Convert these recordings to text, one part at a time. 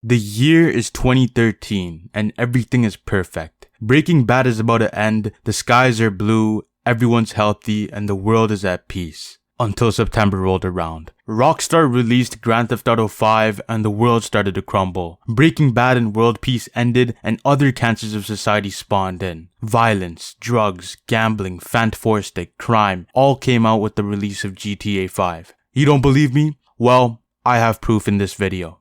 The year is 2013 and everything is perfect. Breaking Bad is about to end, the skies are blue, everyone's healthy, and the world is at peace. Until September rolled around. Rockstar released Grand Theft Auto 5 and the world started to crumble. Breaking Bad and world peace ended and other cancers of society spawned in. Violence, drugs, gambling, fantastic, crime all came out with the release of GTA 5. You don't believe me? Well, I have proof in this video.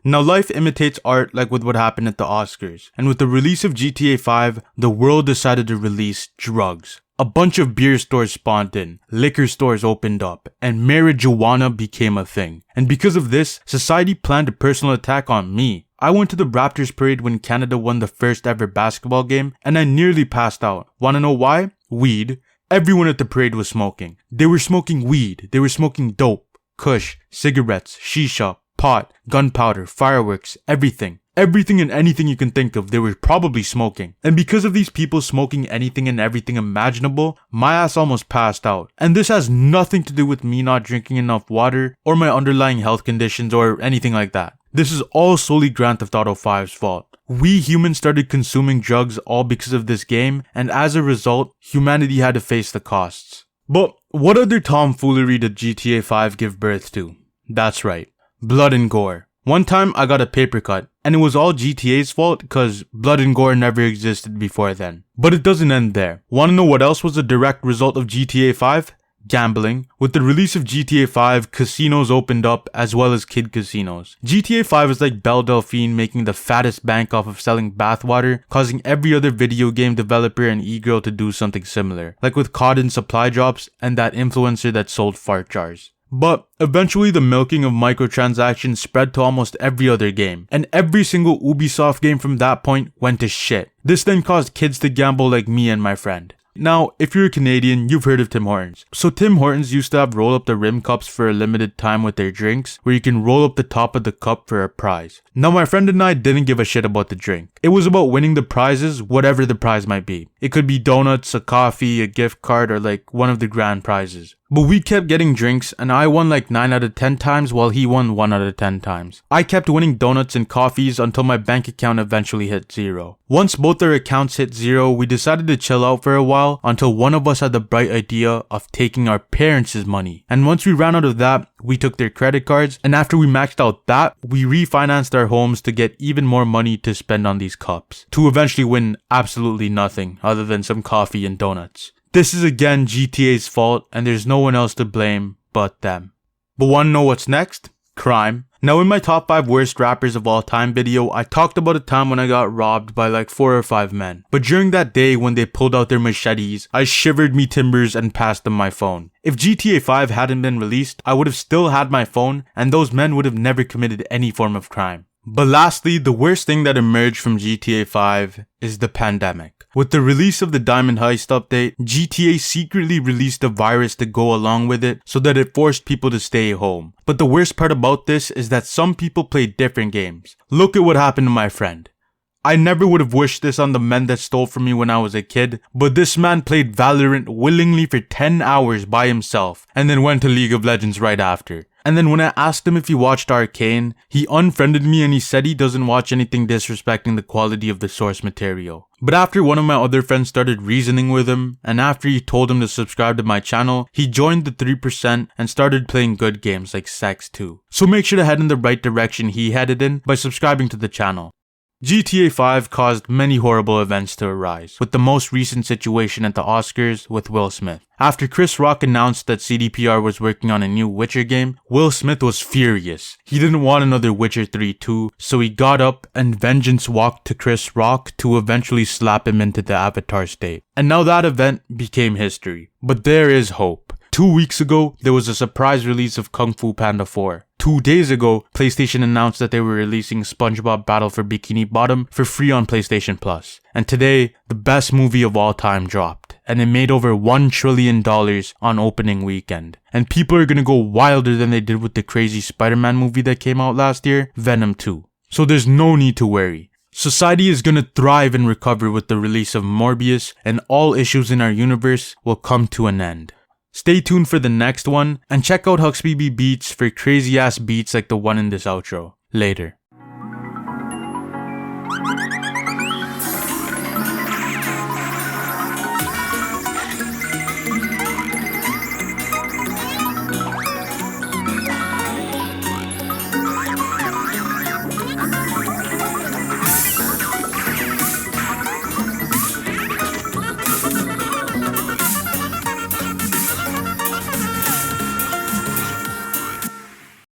Now life imitates art like with what happened at the Oscars, and with the release of GTA 5, the world decided to release drugs. A bunch of beer stores spawned in, liquor stores opened up, and marijuana became a thing. And because of this, society planned a personal attack on me. I went to the Raptors parade when Canada won the first ever basketball game, and I nearly passed out. Wanna know why? Weed. Everyone at the parade was smoking. They were smoking weed, they were smoking dope, kush, cigarettes, shisha, pot, gunpowder, fireworks, everything. Everything and anything you can think of, they were probably smoking. And because of these people smoking anything and everything imaginable, my ass almost passed out. And this has nothing to do with me not drinking enough water, or my underlying health conditions, or anything like that. This is all solely Grand Theft Auto 5's fault. We humans started consuming drugs all because of this game, and as a result, humanity had to face the costs. But what other tomfoolery did GTA 5 give birth to? That's right. Blood and gore. One time I got a paper cut, and it was all GTA's fault cause blood and gore never existed before then. But it doesn't end there. Wanna know what else was a direct result of GTA 5? Gambling. With the release of GTA 5, casinos opened up as well as kid casinos. GTA 5 is like Belle Delphine making the fattest bank off of selling bathwater, causing every other video game developer and e-girl to do something similar. Like with COD and supply drops and that influencer that sold fart jars. But eventually the milking of microtransactions spread to almost every other game, and every single Ubisoft game from that point went to shit. This then caused kids to gamble like me and my friend. Now, if you're a Canadian, you've heard of Tim Hortons. So Tim Hortons used to have roll up the rim cups for a limited time with their drinks, where you can roll up the top of the cup for a prize. Now my friend and I didn't give a shit about the drink. It was about winning the prizes, whatever the prize might be. It could be donuts, a coffee, a gift card, or like one of the grand prizes. But we kept getting drinks, and I won like 9 out of 10 times while he won 1 out of 10 times. I kept winning donuts and coffees until my bank account eventually hit 0. Once both our accounts hit 0, we decided to chill out for a while until one of us had the bright idea of taking our parents' money. And once we ran out of that, we took their credit cards, and after we maxed out that, we refinanced our homes to get even more money to spend on these cups, to eventually win absolutely nothing other than some coffee and donuts. This is again GTA's fault, and there's no one else to blame but them. But wanna know what's next? Crime. Now in my top 5 worst rappers of all time video, I talked about a time when I got robbed by like 4 or 5 men. But during that day when they pulled out their machetes, I shivered me timbers and passed them my phone. If GTA 5 hadn't been released, I would have still had my phone, and those men would have never committed any form of crime. But lastly, the worst thing that emerged from GTA 5 is the pandemic. With the release of the Diamond Heist update, GTA secretly released a virus to go along with it so that it forced people to stay home. But the worst part about this is that some people played different games. Look at what happened to my friend. I never would have wished this on the men that stole from me when I was a kid, but this man played Valorant willingly for 10 hours by himself and then went to League of Legends right after. And then when I asked him if he watched Arcane, he unfriended me and he said he doesn't watch anything disrespecting the quality of the source material. But after one of my other friends started reasoning with him, and after he told him to subscribe to my channel, he joined the 3% and started playing good games like Sex 2. So make sure to head in the right direction he headed in by subscribing to the channel. GTA 5 caused many horrible events to arise, with the most recent situation at the Oscars with Will Smith. After Chris Rock announced that CDPR was working on a new Witcher game, Will Smith was furious. He didn't want another Witcher 3 too, so he got up and vengeance walked to Chris Rock to eventually slap him into the Avatar state. And now that event became history. But there is hope. 2 weeks ago, there was a surprise release of Kung Fu Panda 4. 2 days ago, PlayStation announced that they were releasing SpongeBob Battle for Bikini Bottom for free on PlayStation Plus. And today, the best movie of all time dropped, and it made over $1 trillion on opening weekend. And people are gonna go wilder than they did with the crazy Spider-Man movie that came out last year, Venom 2. So there's no need to worry. Society is gonna thrive and recover with the release of MORBIUS, and all issues in our universe will come to an end. Stay tuned for the next one, and check out hxbibibeats for crazy ass beats like the one in this outro. Later.